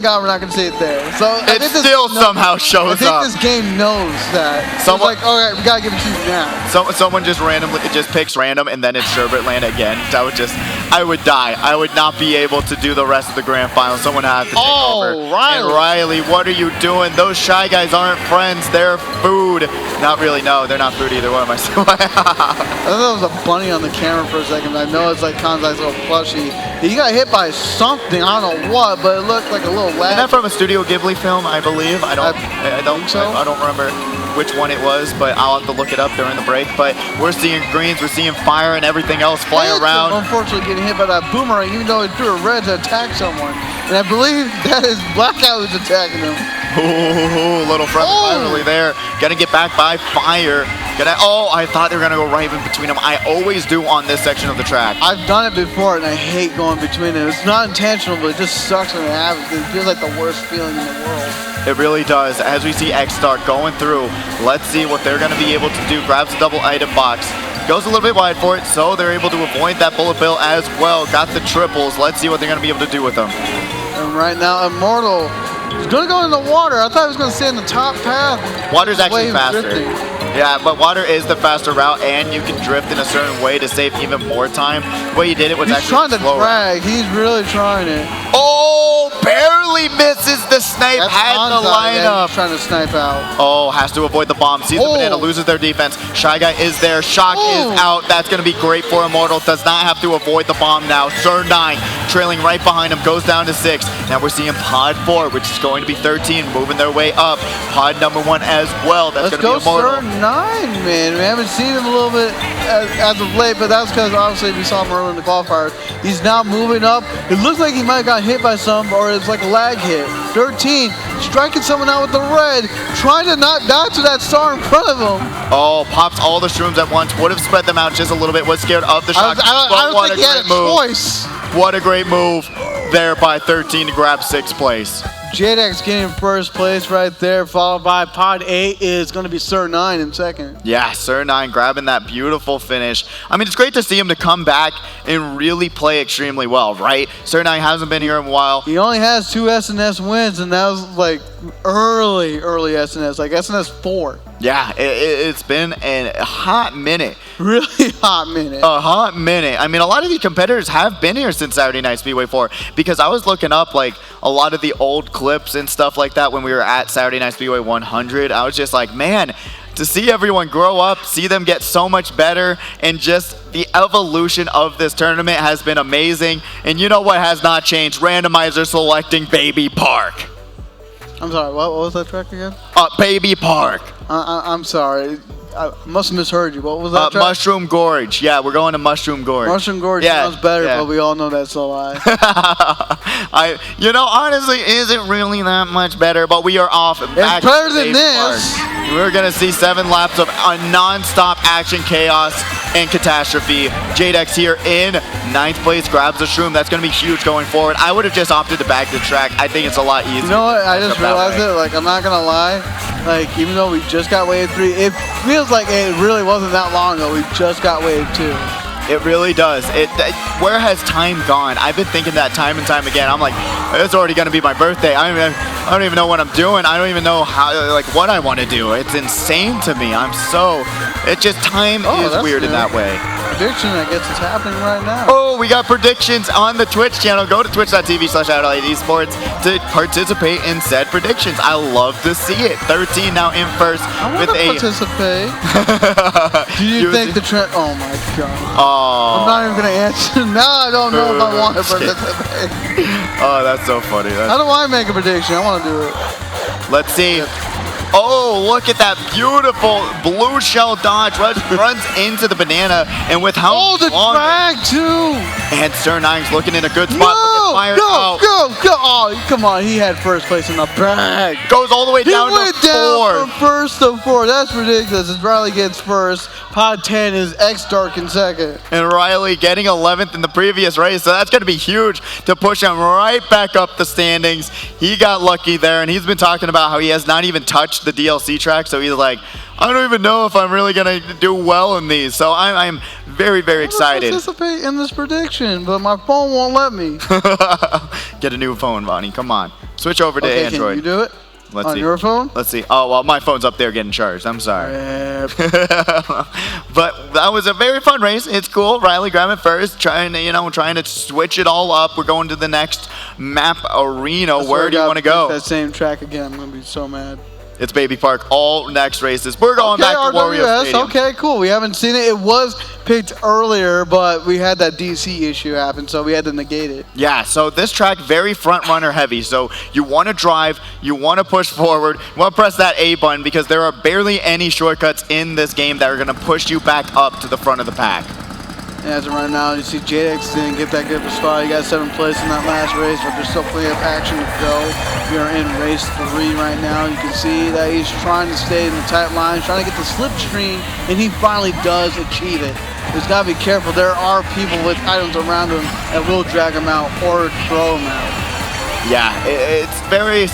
God we're not going to see it there. So it still somehow shows up. I think this game knows that. Someone like, all right, we got to give it to you now. Someone just randomly picks random, and then it's Sherbert Land again. I would die. I would not be able to do the rest of the grand final. Someone had to take over. Riley. And Riley, what are you doing? Those Shy Guys aren't friends. They're food. Not really. No, they're not food either. What am I saying? I thought there was a bunny on the camera for a second. I know it's like Kanzai's little plushie. He got hit by something. I don't know what, but it looked like a little lag. Isn't that from a Studio Ghibli film, I believe? I don't think so. I don't remember which one it was, but I'll have to look it up during the break. But we're seeing greens, we're seeing fire and everything else fly around. Unfortunately getting hit by that boomerang, even though he threw a red to attack someone. And I believe that is Blackout who's attacking him. Ooh, little friendly rivalry there. Gonna get back by fire. I thought they were gonna go right in between them. I always do on this section of the track. I've done it before, and I hate going between them. It's not intentional, but it just sucks when it happens. It feels like the worst feeling in the world. It really does. As we see X-Star going through, let's see what they're gonna be able to do. Grabs a double item box. Goes a little bit wide for it, so they're able to avoid that bullet bill as well. Got the triples. Let's see what they're gonna be able to do with them. And right now, Immortal is gonna go in the water. I thought he was gonna stay in the top path. Water's actually faster. Yeah, but water is the faster route, and you can drift in a certain way to save even more time. The way he did it was actually trying to drag. He's really trying it. Oh, barely misses the snipe. Had the lineup. Trying to snipe out. Oh, has to avoid the bomb. Sees the banana, loses their defense. Shy Guy is there. Shock is out. That's going to be great for Immortal. Does not have to avoid the bomb now. Sir 9 trailing right behind him. Goes down to 6. Now we're seeing Pod 4, which is going to be 13, moving their way up. Pod number 1 as well. That's going to be Immortal. Sir 9, man. We haven't seen him a little bit as of late, but that's because obviously we saw him early in the qualifiers. He's now moving up. It looks like he might have got hit by some, or it's like a lag hit. 13, striking someone out with the red, trying to not die to that star in front of him. Oh, pops all the shrooms at once. Would have spread them out just a little bit. Was scared of the shock. I don't think he had a choice. What a great move there by 13 to grab 6th place. JDAX getting first place right there, followed by Pod 8 is going to be Sir 9 in second. Yeah, Sir 9 grabbing that beautiful finish. I mean, it's great to see him to come back and really play extremely well, right? Sir 9 hasn't been here in a while. He only has 2 SNS wins, and that was like early SNS, like SNS 4. Yeah, it's been a hot minute. Really hot minute. A hot minute. I mean, a lot of these competitors have been here since Saturday Night Speedway 4 because I was looking up like a lot of the old clips and stuff like that when we were at Saturday Night Speedway 100. I was just like, man, to see everyone grow up, see them get so much better, and just the evolution of this tournament has been amazing. And you know what has not changed? Randomizer selecting Baby Park. I'm sorry, what was that track again? Baby Park. I'm sorry. I must have misheard you. What was that track? Mushroom Gorge. Yeah, we're going to Mushroom Gorge. Mushroom Gorge sounds better, but we all know that's a lie. Honestly, isn't really that much better, but we are off. It's better than this. We're going to see 7 laps of non-stop action, chaos, and catastrophe. JDAX here in 9th place grabs the shroom. That's going to be huge going forward. I would have just opted to back the track. I think it's a lot easier. You know what? I just realized it. Like, I'm not going to lie. Like, even though we just got wave 3, it feels like it really wasn't that long ago. We just got wave 2. It really does. Where has time gone? I've been thinking that time and time again. I'm like, it's already going to be my birthday. I don't even know what I'm doing. I don't even know what I want to do. It's insane to me. It's just time is weird in that way. Prediction, I guess it's happening right now. Oh, we got predictions on the Twitch channel. Go to twitch.tv/AdeladeEsports to participate in said predictions. I love to see it. 13 now in first. I want to participate. Do you think the trend? Oh my god. Oh. I'm not even going to answer. Now I don't know if I want to participate. Oh, that's so funny. How do I make a prediction? I want to do it. Let's see. Oh, look at that beautiful blue shell dodge. Runs into the banana, and with how long... Oh, the drag, too! And Sir 9's looking in a good spot. Go! Oh, come on. He had first place in the bag. Goes all the way down to 4. He went down from first to 4. That's ridiculous. As Riley gets first, Pod 10 is X-Dark in second. And Riley getting 11th in the previous race, so that's going to be huge to push him right back up the standings. He got lucky there, and he's been talking about how he has not even touched the DLC track, so he's like, I don't even know if I'm really going to do well in these. So I'm very, very excited. I participate in this prediction, but my phone won't let me. Get a new phone, Vonnie. Come on. Switch over to Okay, Android. can you do it? Let's on see. your phone? Let's see. Oh, well, my phone's up there getting charged. I'm sorry. But that was a very fun race. It's cool. Riley grabbing first, trying to switch it all up. We're going to the next map arena. Where do you want to go? That same track again. I'm going to be so mad. It's Baby Park, all next races. We're going back to Wario Stadium. Okay, cool. We haven't seen it. It was picked earlier, but we had that DC issue happen, so we had to negate it. Yeah, so this track, very front runner heavy. So you want to drive, you want to push forward, you want to press that A button because there are barely any shortcuts in this game that are going to push you back up to the front of the pack. As of right now, you see JX didn't get that good of a spot. He got 7th place in that last race, but there's still plenty of action to go. We are in race 3 right now. You can see that he's trying to stay in the tight line, trying to get the slipstream, and he finally does achieve it. He's got to be careful. There are people with items around him that will drag him out or throw him out. Yeah, it's very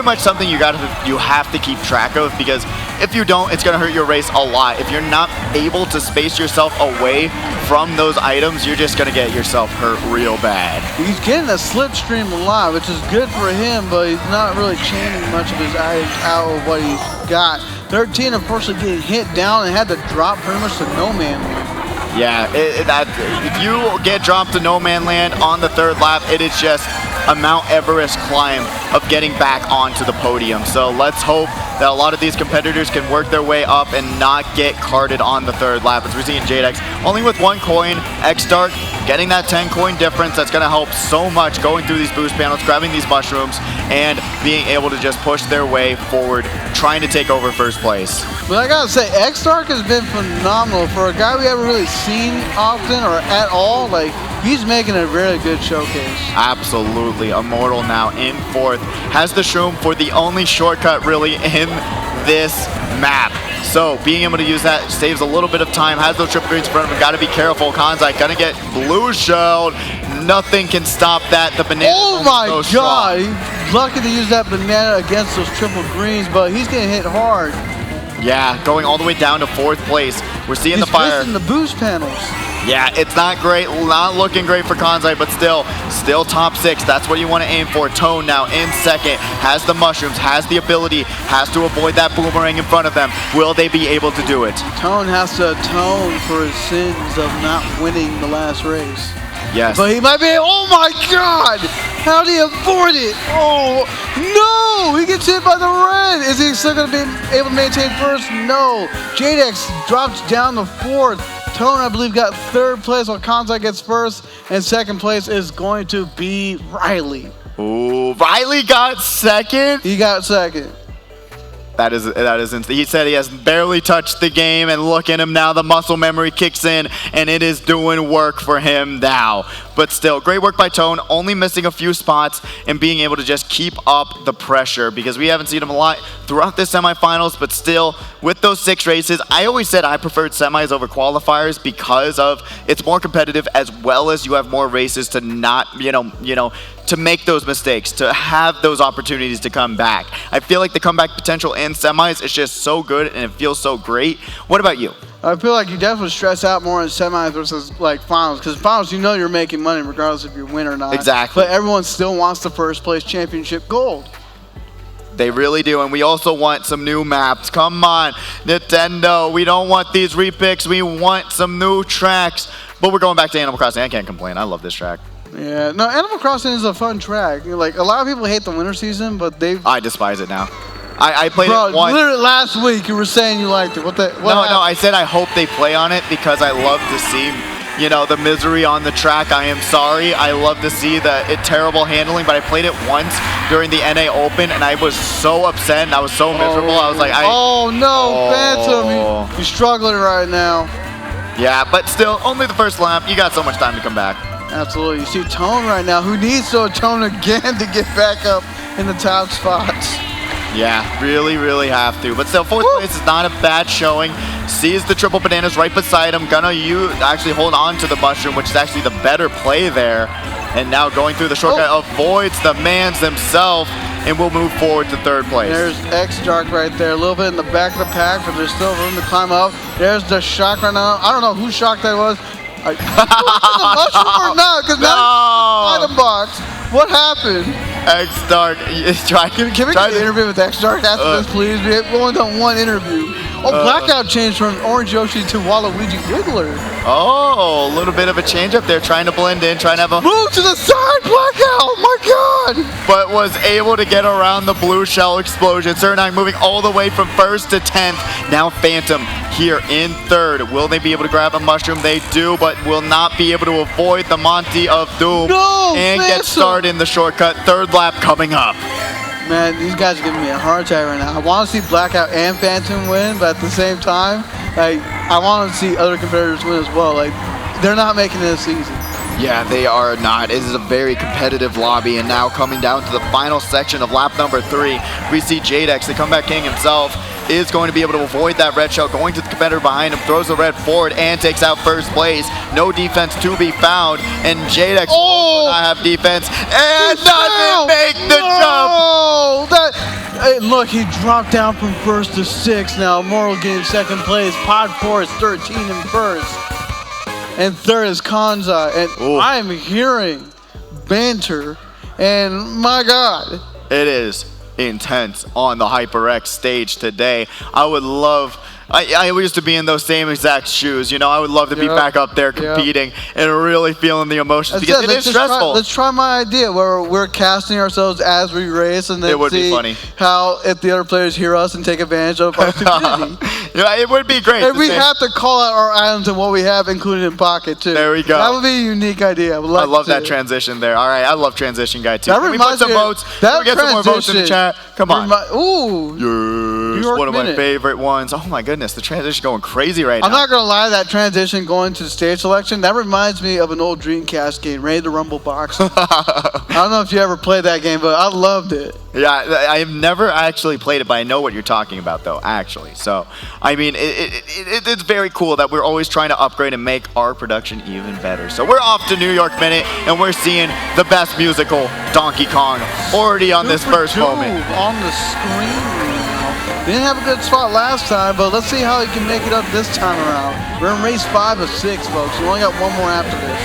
much something you have to keep track of, because if you don't, it's going to hurt your race a lot. If you're not able to space yourself away from those items, you're just going to get yourself hurt real bad. He's getting a slipstream a lot, which is good for him, but he's not really changing much of his items out of what he's got. 13, unfortunately, getting hit down and had to drop pretty much to no man land. Yeah, if you get dropped to no man land on the 3rd lap, it is just a Mount Everest climb of getting back onto the podium. So let's hope that a lot of these competitors can work their way up and not get carted on the 3rd lap. As we're seeing JDX only with 1 coin, X-Dark getting that 10 coin difference. That's going to help so much going through these boost panels, grabbing these mushrooms, and being able to just push their way forward, trying to take over 1st place. But I gotta say, X-Dark has been phenomenal for a guy we haven't really seen often or at all. Like, he's making a really good showcase. Absolutely. Immortal now in 4th. Has the shroom for the only shortcut really in this map. So being able to use that saves a little bit of time. Has those triple greens in front of him. Got to be careful. Kanzai gonna get blue shelled. Nothing can stop that. The banana. Oh my God! He's lucky to use that banana against those triple greens, but he's getting hit hard. Yeah, going all the way down to 4th place. We're seeing the fire. He's missing the boost panels. Yeah, it's not great, not looking great for Kanzai, but still top 6. That's what you want to aim for. Tone now in 2nd, has the mushrooms, has the ability, has to avoid that boomerang in front of them. Will they be able to do it? Tone has to atone for his sins of not winning the last race. Yes. But he might be, oh my God! How did he avoid it? Oh, no! He gets hit by the red! Is he still gonna be able to maintain 1st? No. JDX drops down to 4th. Tone, I believe, got 3rd place, while Kanzai gets 1st, and 2nd place is going to be Riley. Ooh, Riley got 2nd? He got 2nd. That is insane. He said he has barely touched the game, and look at him now. The muscle memory kicks in, and it is doing work for him now. But still, great work by Tone, only missing a few spots and being able to just keep up the pressure, because we haven't seen him a lot throughout the semifinals, but still, with those 6 races, I always said I preferred semis over qualifiers because of it's more competitive, as well as you have more races to not, to make those mistakes, to have those opportunities to come back. I feel like the comeback potential in semis is just so good, and it feels so great. What about you? I feel like you definitely stress out more in semis versus like finals, because finals, you're making money regardless if you win or not. Exactly. But everyone still wants the 1st place championship gold. They really do, and we also want some new maps. Come on, Nintendo. We don't want these repicks. We want some new tracks. But we're going back to Animal Crossing. I can't complain. I love this track. Yeah, no, Animal Crossing is a fun track. Like, a lot of people hate the winter season, but I despise it now. I played it once. Literally last week you were saying you liked it. What happened? I said I hope they play on it because I love to see, the misery on the track. I am sorry. I love to see the terrible handling, but I played it once during the NA Open, and I was so upset and I was so miserable. I was like, Phantom, you're struggling right now. Yeah, but still, only the 1st lap. You got so much time to come back. Absolutely. You see Tone right now, who needs to atone again to get back up in the top spots. Yeah, really, really have to. But still, 4th place is not a bad showing. Sees the triple bananas right beside him. Gonna actually hold on to the mushroom, which is actually the better play there. And now going through the shortcut, avoids the mans himself, and will move forward to 3rd place. There's X-Dark right there, a little bit in the back of the pack, but there's still room to climb up. There's the shock right now. I don't know whose shock that was. The mushroom or not? Because now item box. What happened? X-Dark, Can we get an interview with X-Dark after this, please? We've only done one interview. Blackout changed from Orange Yoshi to Waluigi Wiggler. Oh, a little bit of a change up there, trying to blend in, trying to have a... Move to the side, Blackout! My God! But was able to get around the blue shell explosion. Surnine moving all the way from 1st to 10th. Now Phantom here in 3rd. Will they be able to grab a mushroom? They do, but will not be able to avoid the Monty of Doom. No, and Phantom. Get started in the shortcut. 3rd lap coming up. Man, these guys are giving me a heart attack right now. I want to see Blackout and Phantom win, but at the same time, like, I want to see other competitors win as well. Like, they're not making this easy. Yeah, they are not. It is a very competitive lobby, and now coming down to the final section of lap number 3, we see Jadex, the comeback king himself, is going to be able to avoid that red shell, going to the competitor behind him, throws the red forward, and takes out 1st place. No defense to be found, and Jadex will not have defense, and doesn't make the jump! Hey, look, he dropped down from 1st to 6th now. Immortal getting 2nd place. Pod 4 is 13 in 1st. And 3rd is Kanza. And I'm hearing banter, and my God. It is intense on the HyperX stage today. I would love... I used to be in those same exact shoes, you know. I would love to be back up there competing and really feeling the emotions because it is stressful. Let's try my idea where we're casting ourselves as we race and then see how if the other players hear us and take advantage of our stupidity. Yeah, it would be great. And we have to call out our items and what we have included in pocket too. There we go. That would be a unique idea. I love that transition there. All right, I love transition guy too. That Can we put some votes? Can we get some more votes in the chat? Come on. Yes, one of my favorite ones. Oh my goodness, the transition going crazy right now. I'm not gonna lie, that transition going to stage selection, that reminds me of an old Dreamcast game, Ready to Rumble Boxing. I don't know if you ever played that game, but I loved it. Yeah, I have never actually played it, but I know what you're talking about, though, actually. So, I mean, it's very cool that we're always trying to upgrade and make our production even better. So we're off to New York Minute, and we're seeing the best musical, Donkey Kong, already on this first moment. On the screen now. Didn't have a good spot last time, but let's see how he can make it up this time around. We're in race 5 of 6, folks. We only got one more after this.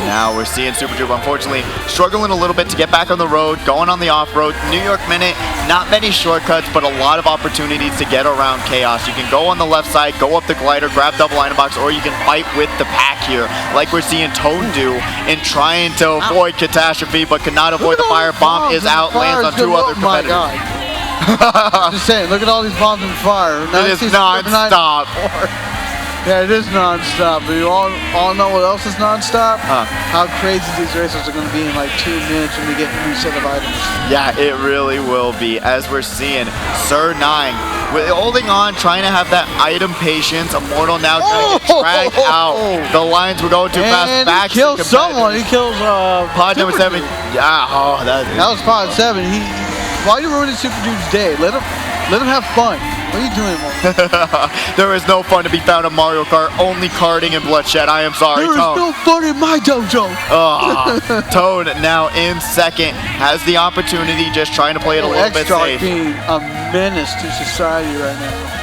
Now we're seeing Super Dupe, unfortunately, struggling a little bit to get back on the road, going on the off-road. New York Minute, not many shortcuts, but a lot of opportunities to get around chaos. You can go on the left side, go up the glider, grab double item box, or you can fight with the pack here, like we're seeing Toad do in trying to avoid catastrophe, but cannot avoid the fire. Bomb is out, lands on 2 other competitors. My God. Just saying, look at all these bombs and fire. It is non-stop. Yeah, it is non-stop, but you all know what else is non-stop? How crazy these races are going to be in like 2 minutes when we get a new set of items. Yeah, it really will be, as we're seeing Sir9 holding on, trying to have that item patience. Immortal now trying to get dragged out. The lines were going too fast. Back he kills someone. He kills pod number 7. Yeah, that was pod 7. Why are you ruining Super Dude's day? Let him have fun. What are you doing, Mark? There is no fun to be found in Mario Kart. Only karting and bloodshed. I am sorry, Toad. There is no fun in my dojo. Toad now in 2nd. Has the opportunity, just trying to play it a little bit safe. Being a menace to society right now.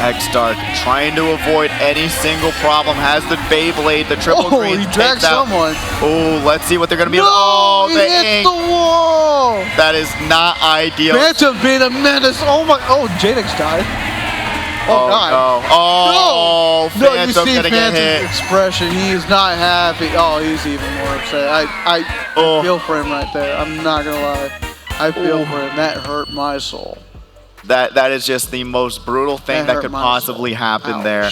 X-Dark trying to avoid any single problem. Has the Beyblade, the triple green. He dragged someone. Oh, let's see what they're going to be. He hit the wall. That is not ideal. Phantom being a menace. Oh, Jadex died. Oh, God. No. Phantom's you see going to get hit. Expression. He is not happy. Oh, he's even more upset. I feel for him right there. I'm not going to lie. I feel for him. That hurt my soul. That is just the most brutal thing that could possibly happen there.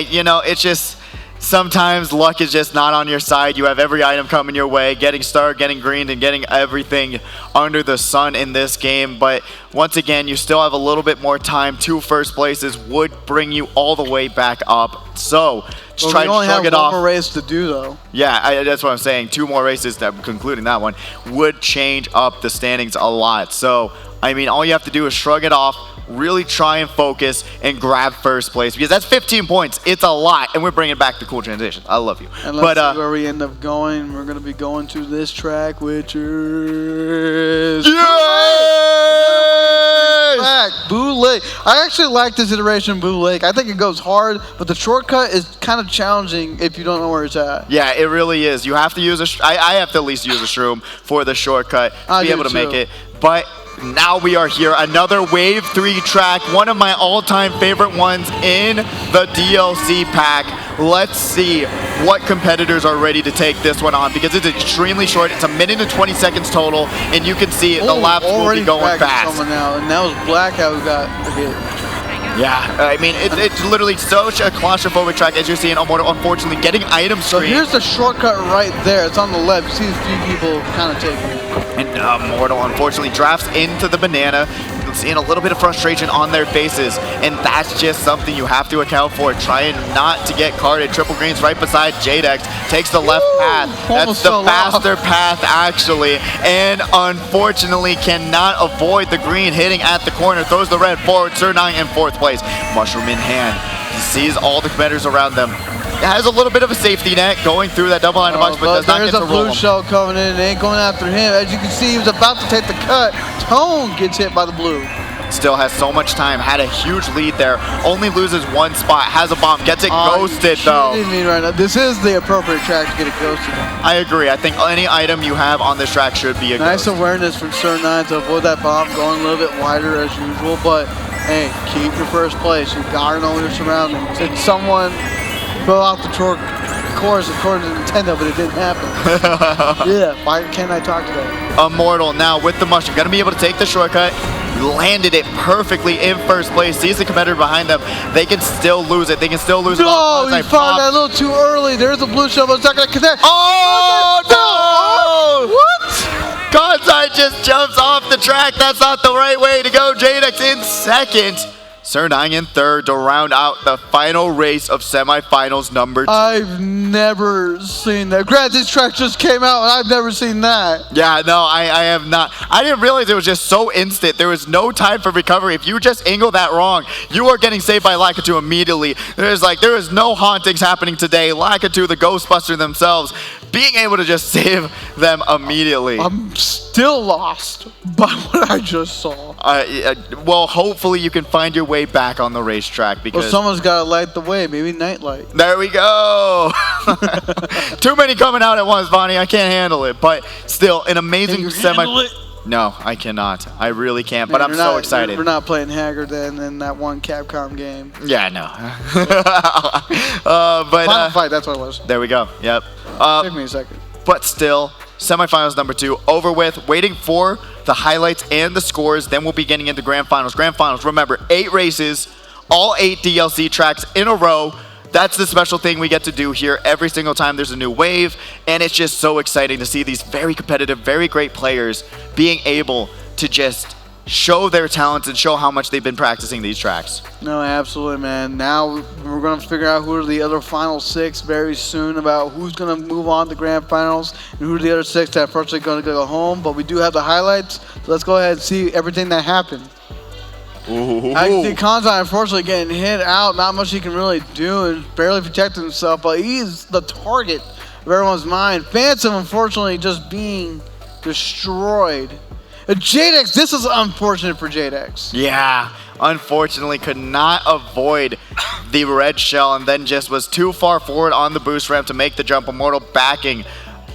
You know, it's just sometimes luck is just not on your side. You have every item coming your way, getting star, getting green, and getting everything under the sun in this game. But once again, you still have a little bit more time. 2 first places would bring you all the way back up. So just try to shrug it off. We only have one more race to do, though. Yeah, that's what I'm saying. 2 more races, concluding that one, would change up the standings a lot. So I mean, all you have to do is shrug it off, really try and focus, and grab first place, because that's 15 points. It's a lot, and we're bringing back the cool transition. I love you. And let's see where we end up going. We're going to be going to this track, which is... Boulay! I actually like this iteration of Blue Lake. I think it goes hard, but the shortcut is kind of challenging if you don't know where it's at. Yeah, it really is. You have to use I have to at least use a shroom for the shortcut to be able to make it. But now we are here, another Wave 3 track, one of my all-time favorite ones in the DLC pack. Let's see what competitors are ready to take this one on, because it's extremely short. It's 1 minute and 20 seconds total, and you can see the laps will be going fast. Now, and that was Blackout who got hit. Yeah, I mean, it's literally such a claustrophobic track, as you're seeing. Unfortunately, getting item screen. So here's the shortcut right there. It's on the left. You see a few people kind of taking it. And Mortal, unfortunately, drafts into the banana. Seeing a little bit of frustration on their faces, and that's just something you have to account for. Trying not to get carded. Triple Green's right beside Jadex. Takes the left path. That's the faster path, actually. And unfortunately, cannot avoid the green hitting at the corner. Throws the red forward. Sir 9 in 4th place. Mushroom in hand. He sees all the competitors around them. It has a little bit of a safety net going through that double line of box, but does not get to roll him. There's a blue shell coming in. It ain't going after him. As you can see, he was about to take the cut. Tone gets hit by the blue. Still has so much time. Had a huge lead there. Only loses one spot. Has a bomb. Gets it ghosted, though. Right now. This is the appropriate track to get it ghosted on. I agree. I think any item you have on this track should be a nice ghost. Awareness from Sir 9 to avoid that bomb, going a little bit wider as usual. But, hey, keep your first place. You got to know your surroundings. Did someone fill out the course according to Nintendo, but it didn't happen. Yeah, why can't I talk to that? Immortal now with the mushroom. Going to be able to take the shortcut. Landed it perfectly in first place. Sees the competitor behind them. They can still lose it. They can still lose it. No, he fired that a little too early. There's a blue shell, but it's not going to connect. Oh, no! What? Kansai just jumps off the track. That's not the right way to go. Jadex in 2nd. Sir 9 in 3rd to round out the final race of semifinals number 2. I've never seen that. Granted, this track just came out, and I've never seen that. Yeah, no, I have not. I didn't realize it was just so instant. There was no time for recovery. If you just angle that wrong, you are getting saved by Lakitu immediately. There is no hauntings happening today. Lakitu, the Ghostbuster themselves, being able to just save them immediately. I'm still lost by what I just saw. Well, hopefully you can find your way back on the racetrack, because someone's got to light the way. Maybe Nightlight. There we go. Too many coming out at once, Bonnie. I can't handle it. But still, an amazing semi. No, I cannot. I really can't. Man, but I'm so excited. We're not playing Haggard then in that one Capcom game. Yeah, no. Final fight. That's what it was. There we go. Yep. Took me a second. But still, semifinals number 2 over with. Waiting for the highlights and the scores. Then we'll be getting into grand finals. Grand finals. Remember, 8 races, all 8 DLC tracks in a row. That's the special thing we get to do here every single time there's a new wave, and it's just so exciting to see these very competitive, very great players being able to just show their talents and show how much they've been practicing these tracks. No, absolutely, man. Now we're going to figure out who are the other final 6 very soon, about who's going to move on to grand finals and who are the other 6 that are unfortunately going to go home. But we do have the highlights, so let's go ahead and see everything that happened. I think Kansai unfortunately getting hit out. Not much he can really do, and barely protecting himself, but he's the target of everyone's mind. Phantom unfortunately just being destroyed. Jadex, this is unfortunate for Jadex. Yeah, unfortunately could not avoid the red shell, and then just was too far forward on the boost ramp to make the jump. Immortal backing.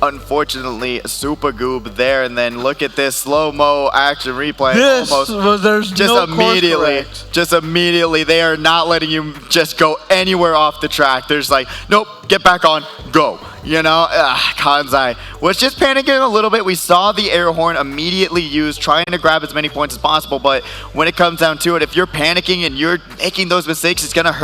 Unfortunately, Super Goob there, and then look at this slow-mo action replay. Just immediately, they are not letting you just go anywhere off the track. There's like, nope, get back on, go. You know, Kansai was just panicking a little bit. We saw the air horn immediately used, trying to grab as many points as possible, but when it comes down to it, if you're panicking and you're making those mistakes, it's going to hurt